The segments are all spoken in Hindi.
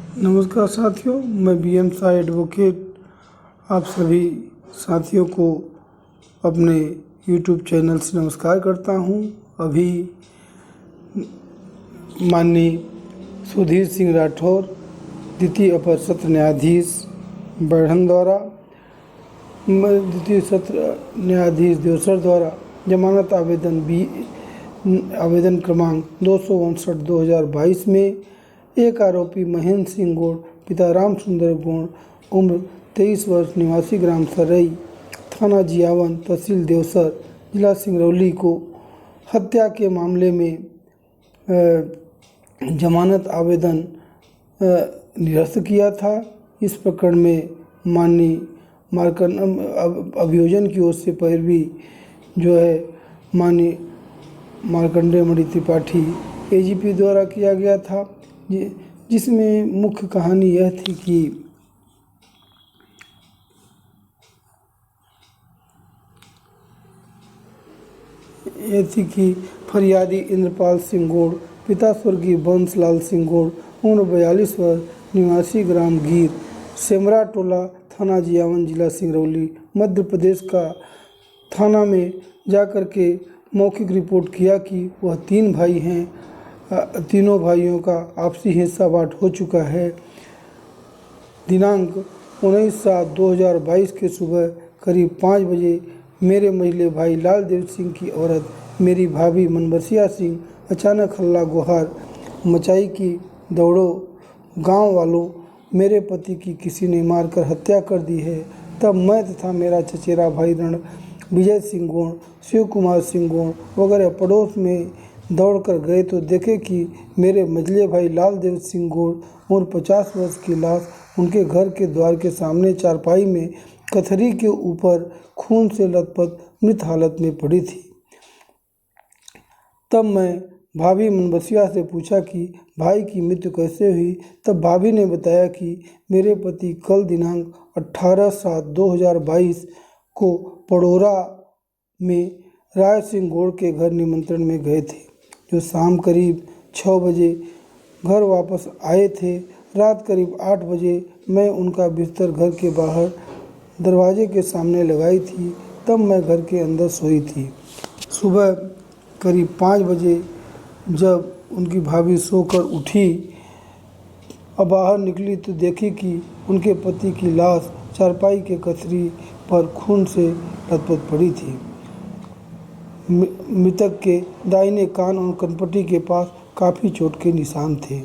नमस्कार साथियों, मैं बीएम शाह एडवोकेट आप सभी साथियों को अपने यूट्यूब चैनल से नमस्कार करता हूं। अभी माननीय सुधीर सिंह राठौर, द्वितीय अपर सत्र न्यायाधीश बढ़न द्वारा, द्वितीय सत्र न्यायाधीश देवसर द्वारा जमानत आवेदन क्रमांक 259/2022 में एक आरोपी महेंद्र सिंह गौड़ पिता राम सुंदर गौड़ उम्र 23 वर्ष निवासी ग्राम सरई थाना जियावन तहसील देवसर जिला सिंगरौली को हत्या के मामले में जमानत आवेदन निरस्त किया था। इस प्रकरण में माननीय अभियोजन की ओर से पैरवी जो है माननीय मार्कंडेय मणि त्रिपाठी एजीपी द्वारा किया गया था, जिसमें मुख्य कहानी यह थी कि फरियादी इंद्रपाल सिंह गौड़ पिता स्वर्गीय बंसलाल सिंह गौड़ उम्र 42 वर्ष निवासी ग्राम गीर सेमरा टोला थाना जियावन जिला सिंगरौली मध्य प्रदेश का थाना में जाकर के मौखिक रिपोर्ट किया कि वह 3 भाई हैं। तीनों भाइयों का आपसी हिस्सा बांट हो चुका है। दिनांक 19/7/2022 के सुबह करीब 5 बजे मेरे मझले भाई लालदेव सिंह की औरत मेरी भाभी मनबसिया सिंह अचानक हल्ला गुहार मचाई कि दौड़ो गांव वालों, मेरे पति की किसी ने मारकर हत्या कर दी है। तब मैं तथा मेरा चचेरा भाई रण विजय सिंह गौड़, शिव कुमार सिंह गौड़ वगैरह पड़ोस में दौड़कर गए तो देखे कि मेरे मझले भाई लालदेव सिंह गौड़ उम्र 50 वर्ष की लाश उनके घर के द्वार के सामने चारपाई में कथरी के ऊपर खून से लथपथ मृत हालत में पड़ी थी। तब मैं भाभी मनबसिया से पूछा कि भाई की मृत्यु कैसे हुई। तब भाभी ने बताया कि मेरे पति कल दिनांक 18/7/2022 को पड़ोरा में राय सिंह गौड़ के घर निमंत्रण में गए थे, जो शाम करीब 6 बजे घर वापस आए थे। रात करीब 8 बजे मैं उनका बिस्तर घर के बाहर दरवाजे के सामने लगाई थी। तब मैं घर के अंदर सोई थी। सुबह करीब 5 बजे जब उनकी भाभी सोकर उठी और बाहर निकली तो देखी कि उनके पति की लाश चारपाई के कथरी पर खून से लथपथ पड़ी थी। मृतक के दाहिने कान और कनपट्टी के पास काफ़ी चोट के निशान थे।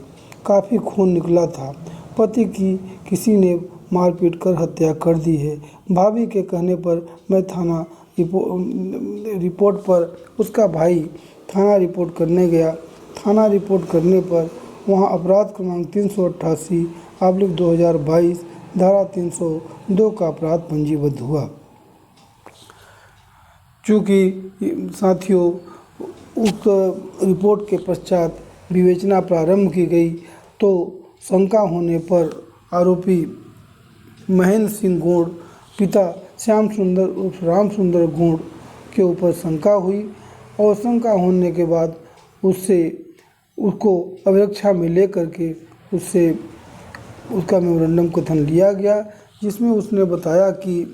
काफ़ी खून निकला था। पति की किसी ने मारपीट कर हत्या कर दी है। भाभी के कहने पर मैं थाना रिपोर्ट पर उसका भाई थाना रिपोर्ट करने गया। थाना रिपोर्ट करने पर वहां अपराध क्रमांक 388/2022 धारा 302 का अपराध पंजीबद्ध हुआ। चूँकि साथियों उक्त रिपोर्ट के पश्चात विवेचना प्रारंभ की गई तो शंका होने पर आरोपी महेंद्र सिंह गौड़ पिता श्याम सुंदर उर्फ राम सुंदर गौड़ के ऊपर शंका हुई और शंका होने के बाद उसको अभिरक्षा में लेकर के उसका मेमोरेंडम कथन लिया गया, जिसमें उसने बताया कि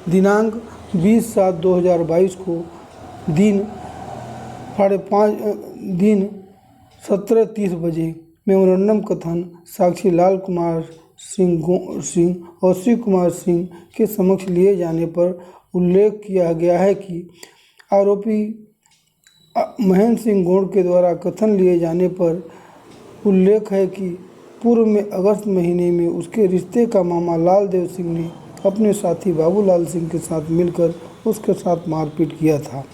दिनांक 20/7/2022 को दिन 17:30 बजे मेमोरेंडम कथन साक्षी लाल कुमार सिंह और शिव कुमार सिंह के समक्ष लिए जाने पर उल्लेख किया गया है कि आरोपी महेंद्र सिंह गौड़ के द्वारा कथन लिए जाने पर उल्लेख है कि पूर्व में अगस्त महीने में उसके रिश्ते का मामा लालदेव सिंह ने अपने साथी बाबूलाल सिंह के साथ मिलकर उसके साथ मारपीट किया था,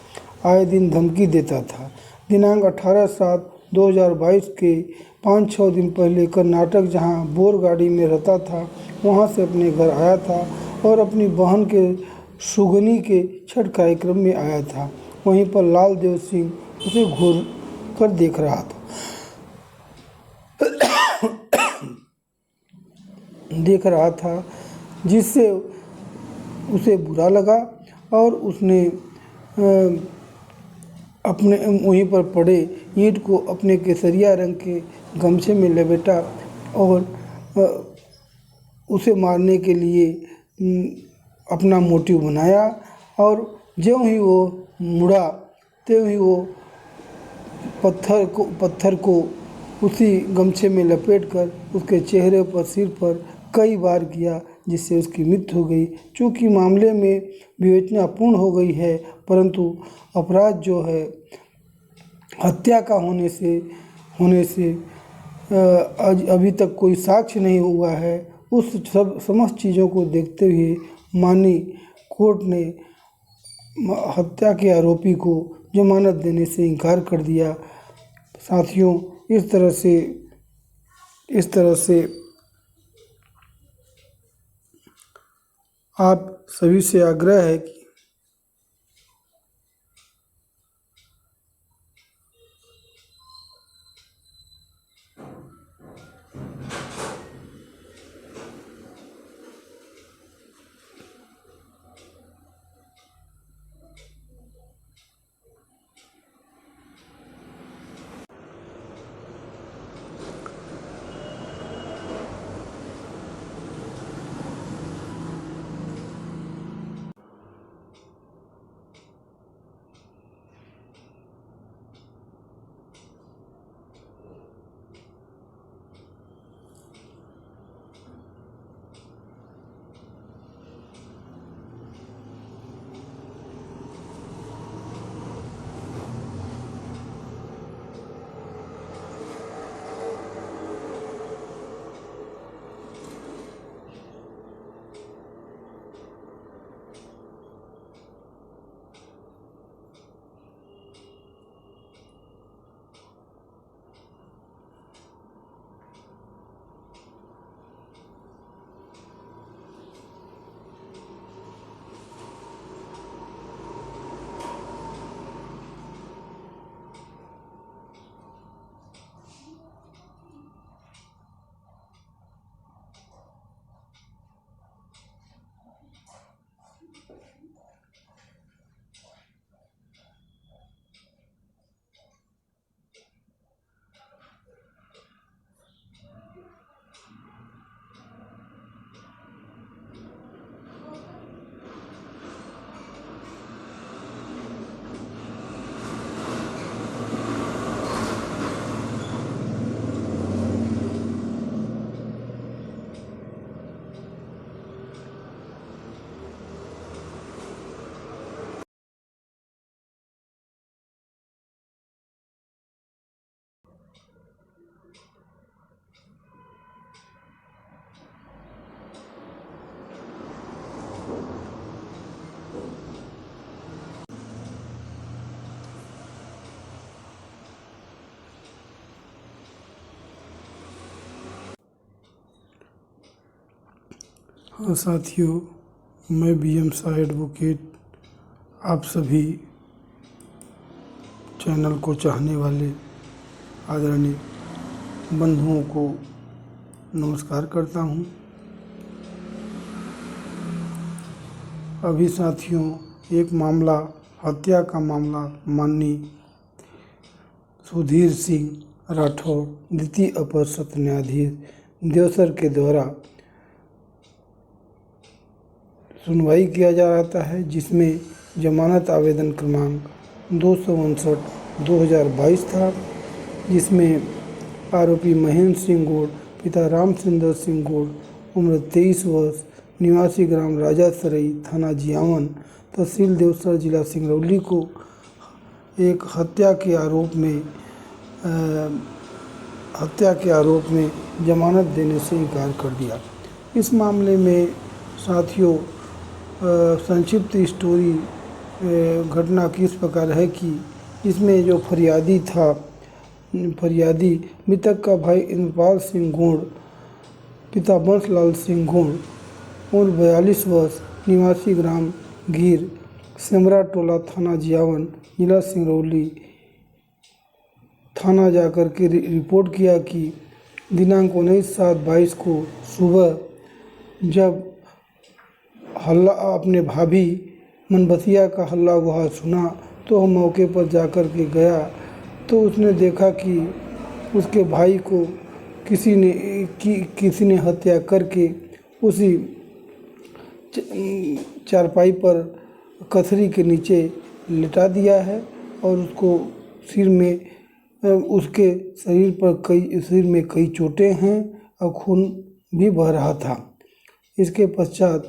आए दिन धमकी देता था। दिनांक 18/7/2022 के 5-6 दिन पहले कर्नाटक जहां बोर गाड़ी में रहता था, वहां से अपने घर आया था और अपनी बहन के सुगनी के छठ कार्यक्रम में आया था। वहीं पर लालदेव सिंह उसे घूर कर देख रहा था जिससे उसे बुरा लगा और उसने अपने वहीं पर पड़े ईंट को अपने केसरिया रंग के गमछे में लपेटा और उसे मारने के लिए अपना मोटिव बनाया। और ज्यों ही वो मुड़ा त्यों ही वो पत्थर को उसी गमछे में लपेटकर उसके चेहरे पर, सिर पर कई बार किया, जिससे उसकी मृत्यु हो गई। चूँकि मामले में विवेचना पूर्ण हो गई है, परंतु अपराध जो है हत्या का होने से अभी तक कोई साक्ष्य नहीं हुआ है। उस सब समस्त चीज़ों को देखते हुए माननीय कोर्ट ने हत्या के आरोपी को जमानत देने से इनकार कर दिया। साथियों, इस तरह से आप सभी से आग्रह है कि हाँ साथियों, मैं BM शाह एडवोकेट आप सभी चैनल को चाहने वाले आदरणीय बंधुओं को नमस्कार करता हूँ। अभी साथियों एक मामला, हत्या का मामला माननीय सुधीर सिंह राठौर द्वितीय अपर सत्र न्यायाधीश देवसर के द्वारा सुनवाई किया जा रहा है, जिसमें जमानत आवेदन क्रमांक 259/2022 था, जिसमें आरोपी महेंद्र सिंह गौड़ पिता रामचंद्र सिंह गौड़ उम्र 23 वर्ष निवासी ग्राम राजा सरई थाना जियावन तहसील देवसर जिला सिंगरौली को एक हत्या के आरोप में जमानत देने से इनकार कर दिया। इस मामले में साथियों संक्षिप्त स्टोरी घटना किस प्रकार है कि इसमें जो फरियादी मृतक का भाई इंद्रपाल सिंह गौड़ पिता बंसलाल सिंह गौड़ उम्र 42 वर्ष निवासी ग्राम गिर सेमरा टोला थाना जियावन जिला सिंगरौली थाना जाकर के रिपोर्ट किया कि दिनांक 19/7/22 को सुबह जब अपने भाभी मनबसिया का हल्ला गुहार सुना तो वह मौके पर जाकर के गया तो उसने देखा कि उसके भाई को किसी ने हत्या करके उसी चारपाई पर कथरी के नीचे लिटा दिया है और उसको उसके शरीर में कई चोटें हैं और खून भी बह रहा था। इसके पश्चात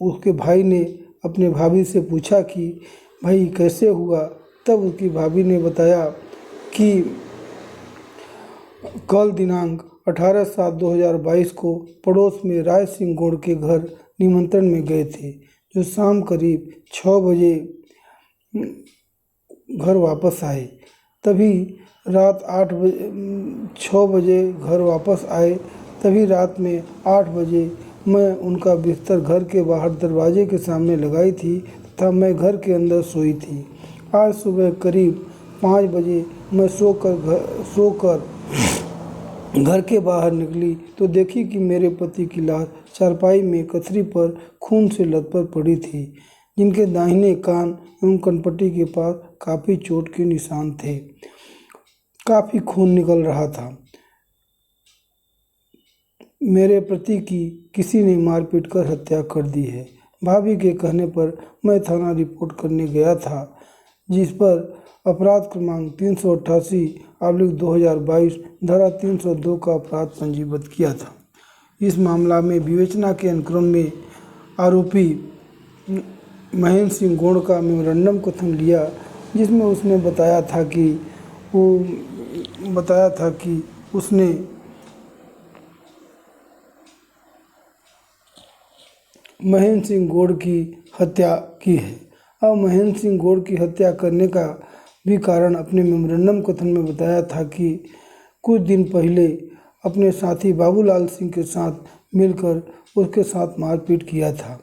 उसके भाई ने अपने भाभी से पूछा कि भाई कैसे हुआ। तब उसकी भाभी ने बताया कि कल दिनांक 18/7/2022 को पड़ोस में राय सिंह गौड़ के घर निमंत्रण में गए थे, जो शाम करीब 6 बजे घर वापस आए। तभी रात 6 बजे घर वापस आए, तभी रात में 8 बजे मैं उनका बिस्तर घर के बाहर दरवाजे के सामने लगाई थी तथा मैं घर के अंदर सोई थी। आज सुबह करीब 5 बजे मैं सोकर घर के बाहर निकली तो देखी कि मेरे पति की लाश चारपाई में कथरी पर खून से लथपथ पड़ी थी, जिनके दाहिने कान एवं कनपट्टी के पास काफ़ी चोट के निशान थे। काफ़ी खून निकल रहा था। मेरे पति की किसी ने मारपीट कर हत्या कर दी है। भाभी के कहने पर मैं थाना रिपोर्ट करने गया था, जिस पर अपराध क्रमांक 388/2022 धारा 302 का अपराध पंजीबद्ध किया था। इस मामला में विवेचना के अनुक्रम में आरोपी महेंद्र सिंह गौड़ का मेमोरेंडम कथन लिया, जिसमें उसने बताया था कि उसने महेंद्र सिंह गौड़ की हत्या की है। अब महेंद्र सिंह गौड़ की हत्या करने का भी कारण अपने मेमोरेंडम कथन में बताया था कि कुछ दिन पहले अपने साथी बाबूलाल सिंह के साथ मिलकर उसके साथ मारपीट किया था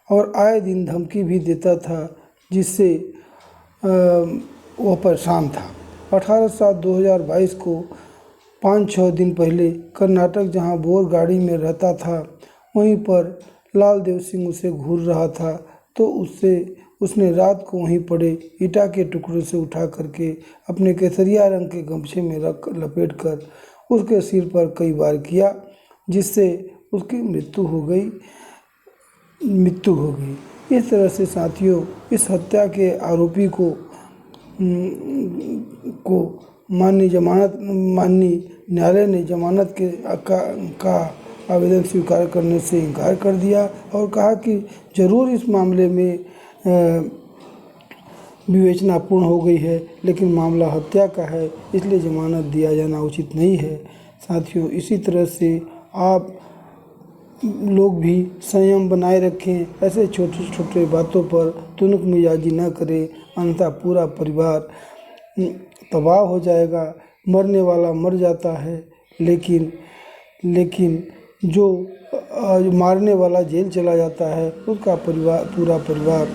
और आए दिन धमकी भी देता था, जिससे वह परेशान था। 18/7/2022 को 5-6 दिन पहले कर्नाटक जहां बोर गाड़ी में रहता था, वहीं पर लाल देव सिंह उसे घूर रहा था तो उसने रात को वहीं पड़े ईटा के टुकड़े से उठा करके अपने केसरिया रंग के गमछे में लपेट कर उसके सिर पर कई बार किया, जिससे उसकी मृत्यु हो गई। इस तरह से साथियों, इस हत्या के आरोपी को माननीय न्यायालय ने जमानत का आवेदन स्वीकार करने से इनकार कर दिया और कहा कि ज़रूर इस मामले में विवेचना पूर्ण हो गई है, लेकिन मामला हत्या का है, इसलिए जमानत दिया जाना उचित नहीं है। साथियों, इसी तरह से आप लोग भी संयम बनाए रखें, ऐसे छोटे छोटे बातों पर तुनक मिजाजी न करें, अन्यथा पूरा परिवार तबाह हो जाएगा। मरने वाला मर जाता है, लेकिन जो मारने वाला जेल चला जाता है, उसका पूरा परिवार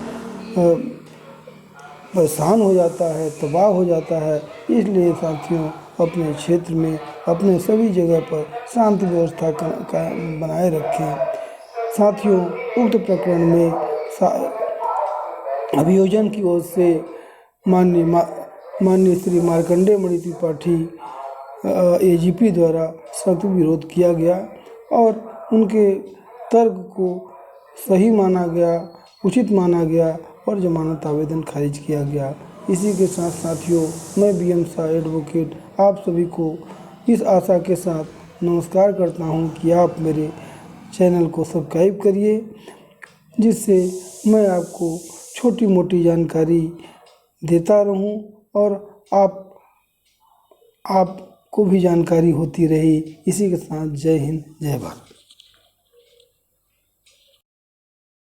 परेशान हो जाता है, तबाह हो जाता है। इसलिए साथियों, अपने क्षेत्र में, अपने सभी जगह पर शांति व्यवस्था का बनाए रखें। साथियों, उक्त प्रकरण में अभियोजन की ओर से माननीय श्री मार्कंडेय मणि त्रिपाठी AGP द्वारा सख्त विरोध किया गया और उनके तर्क को सही माना गया, उचित माना गया और जमानत आवेदन खारिज किया गया। इसी के साथ साथियों, मैं BM शाह एडवोकेट आप सभी को इस आशा के साथ नमस्कार करता हूं कि आप मेरे चैनल को सब्सक्राइब करिए, जिससे मैं आपको छोटी मोटी जानकारी देता रहूं और आपको भी जानकारी होती रही। इसी के साथ जय हिंद, जय भारत।